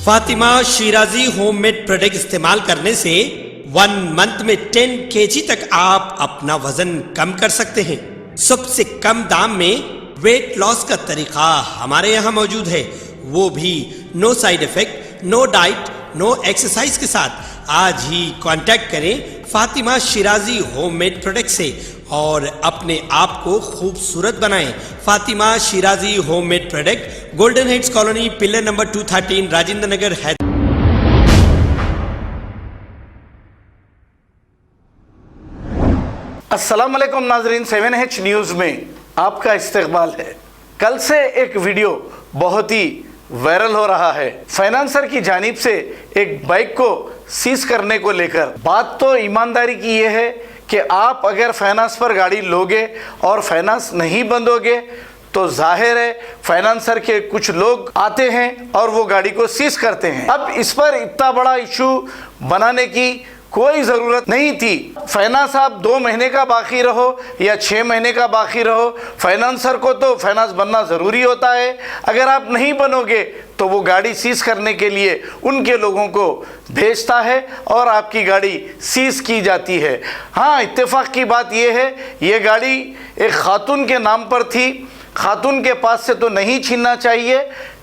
Fatima Shirazi homemade product इस्तेमाल करने से 1 मंथ में 10 kg तक आप अपना वजन कम कर सकते हैं। सबसे कम दाम में वेट लॉस का तरीका हमारे यहाँ मौजूद है, वो भी no side effect, no diet, no exercise के साथ। आज ही कांटेक्ट करें फातिमा शिराजी होममेड प्रोडक्ट से और अपने आप को खूबसूरत बनाएं। Fatima Shirazi homemade product, golden heads colony, pillar number 213, Rajendra Nagar, Hyderabad. अस्सलाम वालेकुम नाजरीन, 7H न्यूज़ में आपका इस्तकबाल है। कल से एक वीडियो बहुत ही वायरल हो रहा है। फाइनेंसर की जानिब से एक बाइक को सीज करने को लेकर। बात तो ईमानदारी की ये है कि आप अगर फाइनेंस पर गाड़ी लोगे और फाइनेंस नहीं बंदोगे तो जाहिर है फाइनेंसर के कुछ लोग आते हैं और वो गाड़ी को सीज करते हैं। अब इस पर इतना बड़ा इशू बनाने की कोई ज़रूरत नहीं थी। फाइनेंस आप 2 महीने का बाकी रहो या 6 महीने का बाकी रहो, फाइनेंसर को तो फाइनेंस बनना ज़रूरी होता है। अगर आप नहीं बनोगे तो वो गाड़ी सीज करने के लिए उनके लोगों को भेजता है और आपकी गाड़ी सीज की जाती है। हाँ, इत्तेफाक की बात यह है, ये गाड़ी एक खातून के नाम पर थी। खातून के पास से तो नहीं छीनना चाहिए,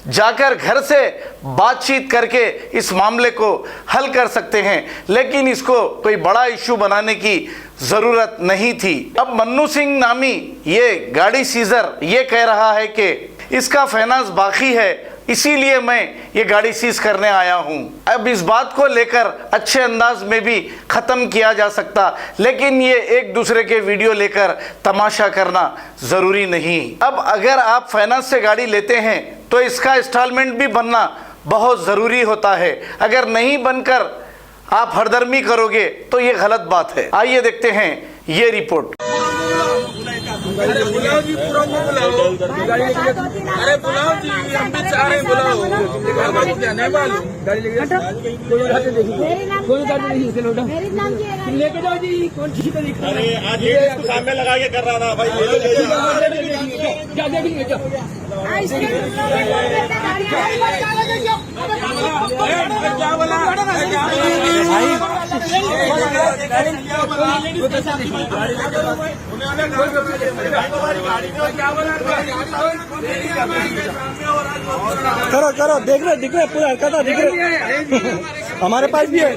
जाकर घर से बातचीत करके इस मामले को हल कर सकते हैं, लेकिन इसको कोई बड़ा इशू बनाने की ज़रूरत नहीं थी। अब मन्नू सिंह नामी ये गाड़ी सीजर ये कह रहा है कि इसका फाइनेंस बाकी है, इसीलिए मैं ये गाड़ी सीज करने आया हूँ। अब इस बात को लेकर अच्छे अंदाज में भी ख़त्म किया जा सकता, लेकिन ये एक दूसरे के वीडियो लेकर तमाशा करना ज़रूरी नहीं। अब अगर आप फाइनेंस से गाड़ी लेते हैं तो इसका इंस्टॉलमेंट भी बनना बहुत ज़रूरी होता है। अगर नहीं बनकर आप हरदर्मी करोगे तो ये गलत बात है। आइए देखते हैं ये रिपोर्ट। अरे बुलाओ जी, पूरा बुलाओ। अरे बुलाओ जी, हम भी चाह रहे हैं, बुलाओ। क्या नहीं मालूम? गाड़ी लेके जाओ जी। कौन सी तरीके? अरे आज इसको सामने लगा के कर रहा था भाई। क्या देखेंगे? क्या बोला? करो करो, दिख रहे पूरा हरकत दिख रहे। हमारे पास भी है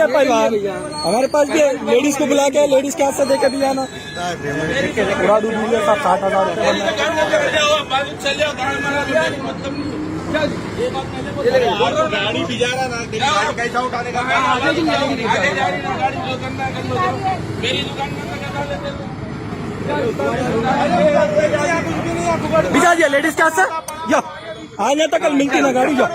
परिवार, हमारे पास भी है। लेडीज को बुला के लेडीज के हाथ से देकर भी आना। पूरा दूध मिल गया 60,000 गाड़ी भी जा रहा ना, कैसा उठाने का? मेरी दुकान बिजा दिया लेडीज के हाथ से। यो आज तक कल मिलती ना गाड़ी। जो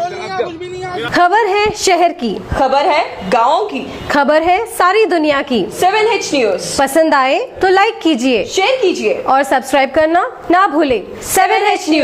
खबर है शहर की, खबर है गाँव की, खबर है सारी दुनिया की। 7H न्यूज़ पसंद आए तो लाइक कीजिए, शेयर कीजिए और सब्सक्राइब करना ना भूले। 7H news.